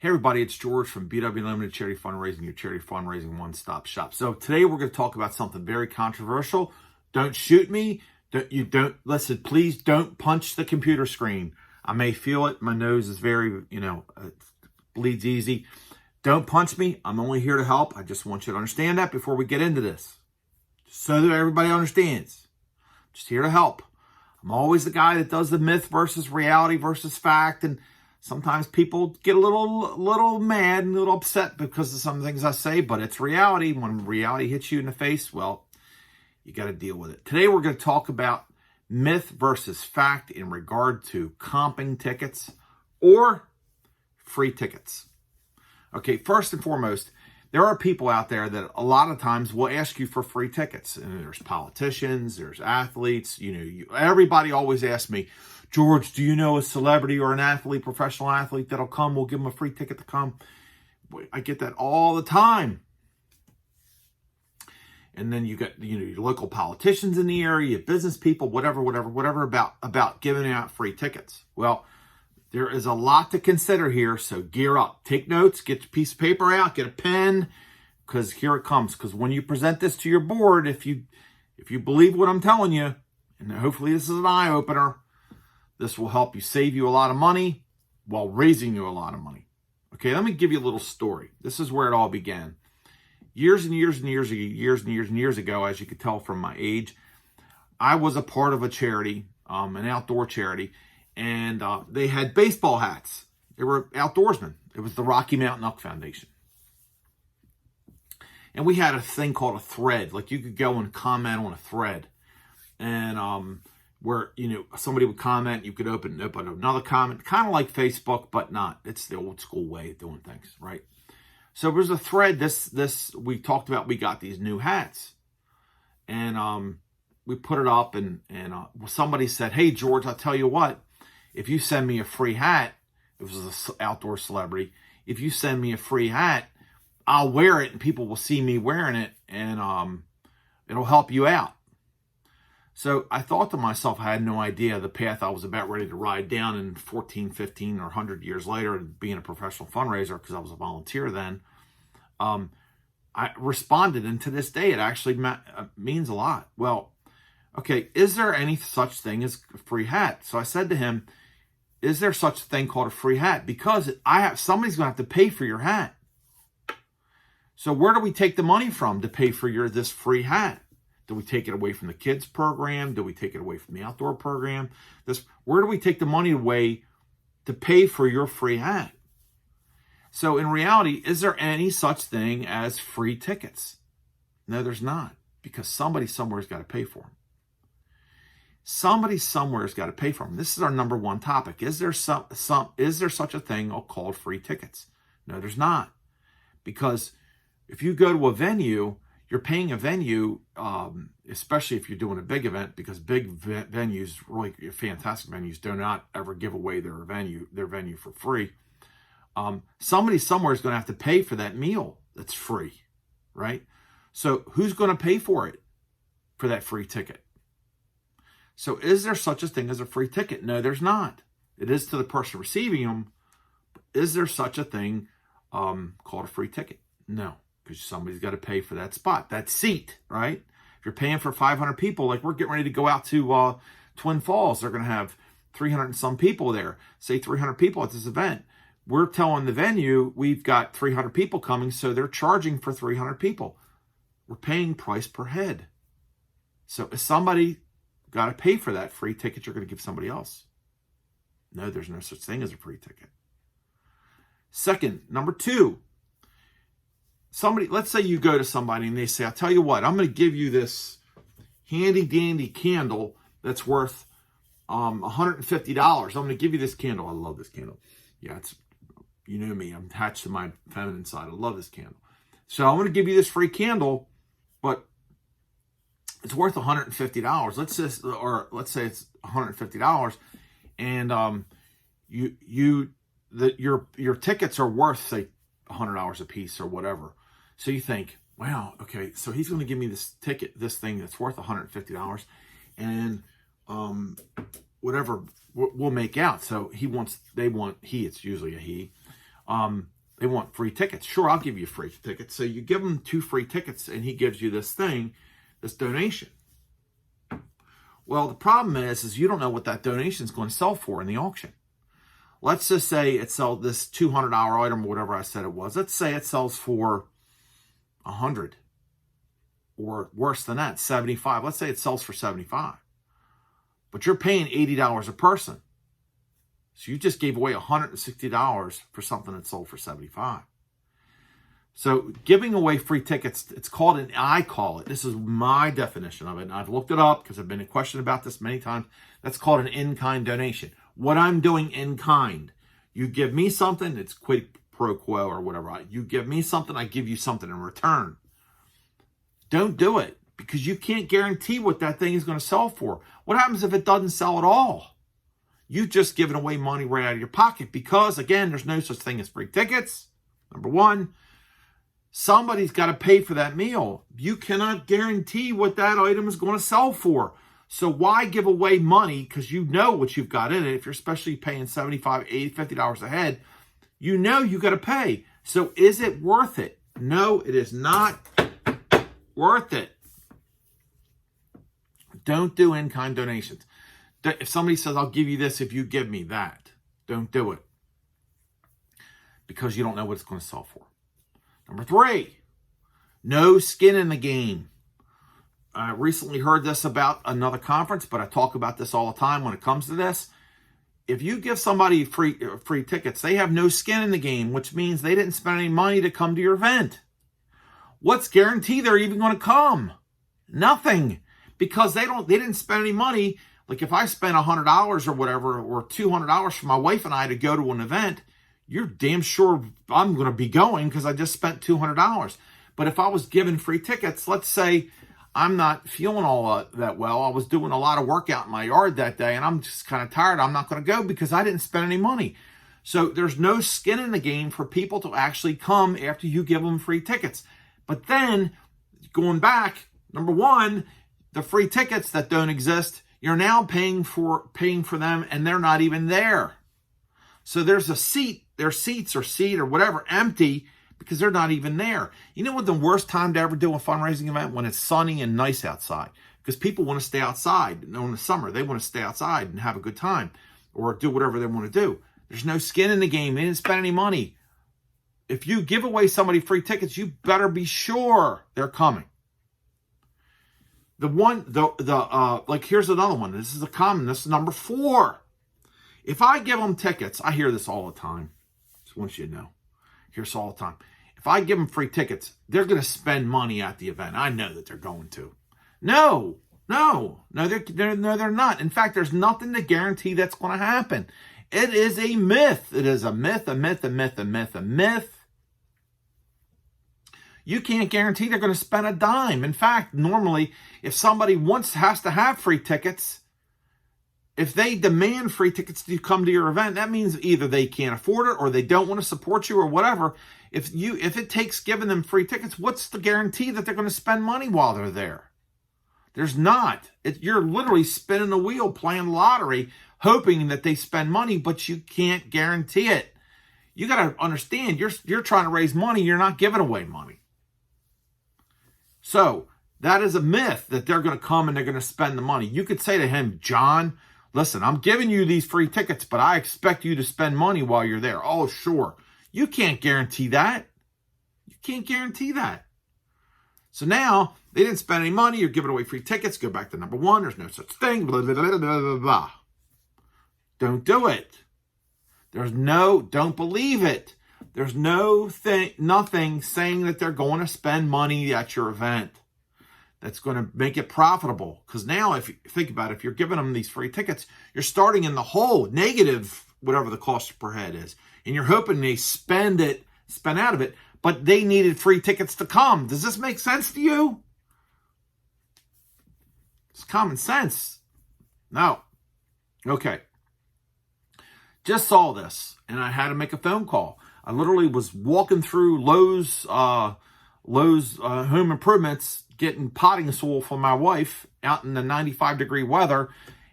Hey everybody, it's George from BW Limited Charity Fundraising, your charity fundraising one-stop shop. So today we're going to talk about something very controversial. Don't shoot me. Listen, please don't punch the computer screen. I may feel it. My nose is very, it bleeds easy. Don't punch me. I'm only here to help. I just want you to understand that before we get into this. Just so that everybody understands. Just here to help. I'm always the guy that does the myth versus reality versus fact, and sometimes people get a little mad and a little upset because of some things I say, but it's reality. When reality hits you in the face, well, you got to deal with it. Today we're going to talk about myth versus fact in regard to comping tickets or free tickets. Okay, first and foremost, there are people out there that a lot of times will ask you for free tickets. And there's politicians, there's athletes, everybody always asks me, George, do you know a celebrity or an athlete, professional athlete that'll come? We'll give them a free ticket to come. I get that all the time. And then you got, your local politicians in the area, your business people, whatever about giving out free tickets. Well, there is a lot to consider here, so gear up. Take notes, get your piece of paper out, get a pen, because here it comes. Because when you present this to your board, if you believe what I'm telling you, and hopefully this is an eye-opener, this will help you save you a lot of money while raising you a lot of money. Okay, let me give you a little story. This is where it all began. Years and years ago, as you could tell from my age, I was a part of a charity, an outdoor charity, and they had baseball hats. They were outdoorsmen. It was the Rocky Mountain Elk Foundation. And we had a thing called a thread. Like you could go and comment on a thread. And where, somebody would comment, you could open another comment, kind of like Facebook, but not. It's the old school way of doing things, right? So there's a thread, we talked about, we got these new hats. And we put it up and somebody said, hey, George, I'll tell you what, if you send me a free hat, it was an outdoor celebrity, if you send me a free hat, I'll wear it and people will see me wearing it and it'll help you out. So I thought to myself, I had no idea the path I was about ready to ride down in 14, 15, or 100 years later, being a professional fundraiser, because I was a volunteer then. I responded, and to this day, it actually means a lot. Well, okay, is there any such thing as a free hat? So I said to him, is there such a thing called a free hat? Because somebody's going to have to pay for your hat. So where do we take the money from to pay for this free hat? Do we take it away from the kids program? Do we take it away from the outdoor program? Where do we take the money away to pay for your free hat? So in reality, is there any such thing as free tickets? No, there's not, because somebody somewhere's got to pay for them. Somebody somewhere's got to pay for them. This is our number one topic. Is there such a thing called free tickets? No, there's not, because if you go to a venue, you're paying a venue, especially if you're doing a big event, because big venues, really fantastic venues, do not ever give away their venue for free. Somebody somewhere is going to have to pay for that meal that's free, right? So who's going to pay for it, for that free ticket? So is there such a thing as a free ticket? No, there's not. It is to the person receiving them. But is there such a thing called a free ticket? No. Because somebody's got to pay for that spot, that seat, right? If you're paying for 500 people, like we're getting ready to go out to Twin Falls, they're going to have 300 and some people there. Say 300 people at this event. We're telling the venue we've got 300 people coming, so they're charging for 300 people. We're paying price per head. So is somebody got to pay for that free ticket you're going to give somebody else? No, there's no such thing as a free ticket. Second, number two. Let's say you go to somebody and they say, I'll tell you what, I'm going to give you this handy dandy candle that's worth $150. I'm going to give you this candle. I love this candle. Yeah, you know me, I'm attached to my feminine side. I love this candle. So I'm going to give you this free candle, but it's worth $150. Let's say it's $150, and your tickets are worth, say, $100 a piece or whatever. So you think, wow, okay, so he's going to give me this thing that's worth $150, and whatever we'll make out. So it's usually a he, They want free tickets. Sure, I'll give you free tickets. So you give them 2 free tickets and he gives you this thing, this donation. Well, the problem is you don't know what that donation is going to sell for in the auction. Let's just say it sells this $200 item or whatever I said it was. Let's say it sells for $100 or worse than that, $75. Let's say it sells for $75. But you're paying $80 a person. So you just gave away $160 for something that sold for $75. So giving away free tickets, it's called I call it, this is my definition of it, and I've looked it up because I've been questioned about this many times. That's called an in-kind donation. What I'm doing in kind, you give me something, it's quid pro quo or whatever. You give me something, I give you something in return. Don't do it because you can't guarantee what that thing is going to sell for. What happens if it doesn't sell at all? You've just given away money right out of your pocket because, again, there's no such thing as free tickets. Number one, somebody's got to pay for that meal. You cannot guarantee what that item is going to sell for. So why give away money? Because you know what you've got in it. If you're especially paying $75, $80, $50 a head, you know you got to pay. So is it worth it? No, it is not worth it. Don't do in-kind donations. If somebody says, I'll give you this if you give me that, don't do it. Because you don't know what it's going to sell for. Number 3, no skin in the game. I recently heard this about another conference, but I talk about this all the time when it comes to this. If you give somebody free tickets, they have no skin in the game, which means they didn't spend any money to come to your event. What's guaranteed they're even going to come? Nothing. Because they didn't spend any money. Like if I spent $100 or whatever, or $200 for my wife and I to go to an event, you're damn sure I'm going to be going because I just spent $200. But if I was given free tickets, let's say I'm not feeling all that well. I was doing a lot of work out in my yard that day and I'm just kind of tired. I'm not going to go because I didn't spend any money. So there's no skin in the game for people to actually come after you give them free tickets. But then going back, number 1, the free tickets that don't exist, you're now paying for them and they're not even there. So there's a seat, their seats or seat or whatever empty because they're not even there. You know what the worst time to ever do a fundraising event? When it's sunny and nice outside. Because people want to stay outside. In the summer, they want to stay outside and have a good time. Or do whatever they want to do. There's no skin in the game. They didn't spend any money. If you give away somebody free tickets, you better be sure they're coming. Like here's another one. This is a common. This is number 4. If I give them tickets, I hear this all the time. Just want you to know. Hear this all the time. If I give them free tickets, they're going to spend money at the event. I know that they're going to. No, they're not. In fact, there's nothing to guarantee that's going to happen. It is a myth. It is a myth. You can't guarantee they're going to spend a dime. In fact, normally, if somebody has to have free tickets, if they demand free tickets to come to your event, that means either they can't afford it or they don't want to support you or whatever. If it takes giving them free tickets, what's the guarantee that they're going to spend money while they're there? There's not. You're literally spinning the wheel, playing lottery, hoping that they spend money, but you can't guarantee it. You got to understand, you're trying to raise money. You're not giving away money. So that is a myth that they're going to come and they're going to spend the money. You could say to him, John, listen, I'm giving you these free tickets, but I expect you to spend money while you're there. Oh, sure. You can't guarantee that. You can't guarantee that. So now they didn't spend any money. You're giving away free tickets. Go back to number 1. There's no such thing. Blah, blah, blah, blah, blah, blah. Don't do it. Don't believe it. There's nothing saying that they're going to spend money at your event that's going to make it profitable. Because now, if you think about it, if you're giving them these free tickets, you're starting in the hole, negative, whatever the cost per head is. And you're hoping they spend out of it, but they needed free tickets to come. Does this make sense to you? It's common sense. No. Okay. Just saw this, and I had to make a phone call. I literally was walking through Lowe's Home Improvements, getting potting soil for my wife out in the 95-degree weather,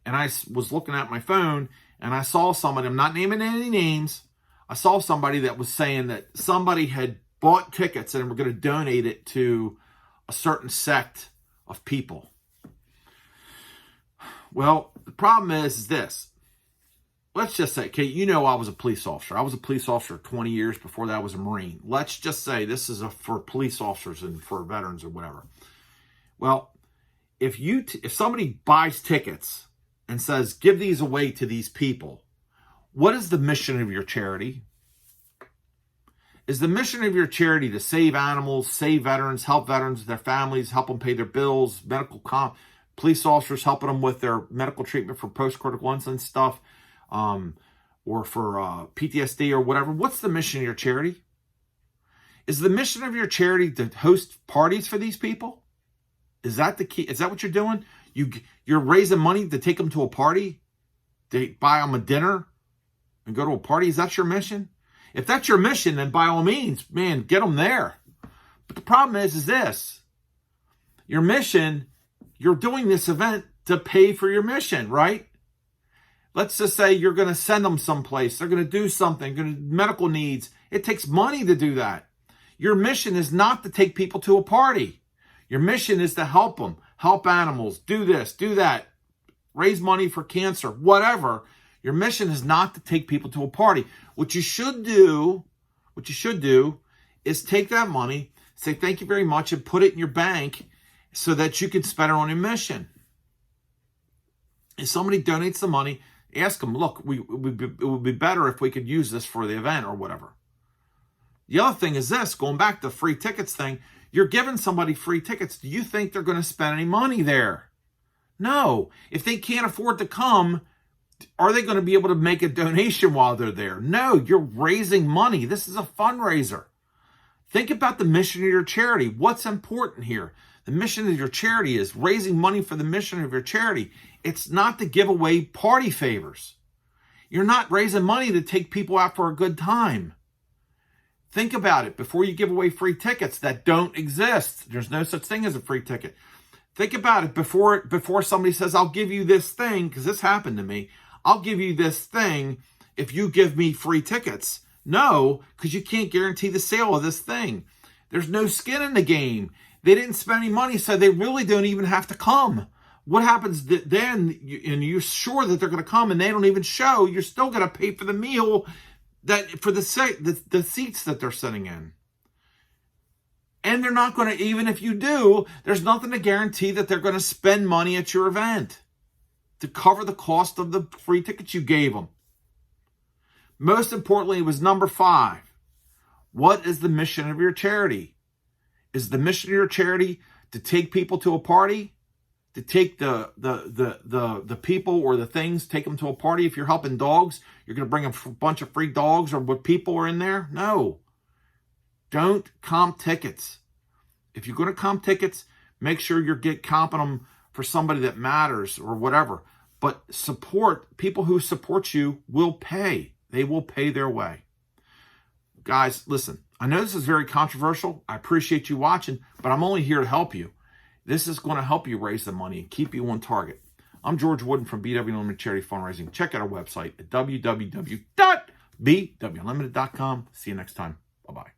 and I was looking at my phone, and I saw somebody. I'm not naming any names. I saw somebody that was saying that somebody had bought tickets and were going to donate it to a certain sect of people. Well, the problem is this. Let's just say, okay, you know I was a police officer. I was a police officer 20 years. Before that I was a Marine. Let's just say this is for police officers and for veterans or whatever. Well, if somebody buys tickets and says, give these away to these people, what is the mission of your charity? Is the mission of your charity to save animals, save veterans, help veterans, their families, help them pay their bills, police officers helping them with their medical treatment for post-critical incident stuff, or for PTSD or whatever? What's the mission of your charity? Is the mission of your charity to host parties for these people? Is that the key? Is that what you're doing? You're raising money to take them to a party? To buy them a dinner and go to a party? Is that your mission? If that's your mission, then by all means, man, get them there. But the problem is this. Your mission, you're doing this event to pay for your mission, right? Let's just say you're going to send them someplace. They're going to do something, medical needs. It takes money to do that. Your mission is not to take people to a party. Your mission is to help them, help animals, do this, do that, raise money for cancer, whatever. Your mission is not to take people to a party. What you should do is take that money, say thank you very much, and put it in your bank so that you can spend it on your mission. If somebody donates the money, ask them, look, it would be better if we could use this for the event or whatever. The other thing is this, going back to the free tickets thing, you're giving somebody free tickets. Do you think they're going to spend any money there? No. If they can't afford to come, are they going to be able to make a donation while they're there? No, you're raising money. This is a fundraiser. Think about the mission of your charity. What's important here? The mission of your charity is raising money for the mission of your charity. It's not to give away party favors. You're not raising money to take people out for a good time. Think about it before you give away free tickets that don't exist. There's no such thing as a free ticket. Think about it before somebody says, I'll give you this thing, because this happened to me. I'll give you this thing if you give me free tickets. No, because you can't guarantee the sale of this thing. There's no skin in the game. They didn't spend any money, so they really don't even have to come. What happens then, and you're sure that they're going to come and they don't even show, you're still going to pay for the meal, for the seats that they're sitting in. And they're not going to, even if you do, there's nothing to guarantee that they're going to spend money at your event to cover the cost of the free tickets you gave them. Most importantly, it was number 5. What is the mission of your charity? Is the mission of your charity to take people to a party? To take the people or the things, take them to a party? If you're helping dogs, you're going to bring a bunch of free dogs or what people are in there? No. Don't comp tickets. If you're going to comp tickets, make sure you're comping them for somebody that matters or whatever. But people who support you will pay. They will pay their way. Guys, listen, I know this is very controversial. I appreciate you watching, but I'm only here to help you. This is going to help you raise the money and keep you on target. I'm George Wooden from BW Unlimited Charity Fundraising. Check out our website at www.bwunlimited.com. See you next time. Bye-bye.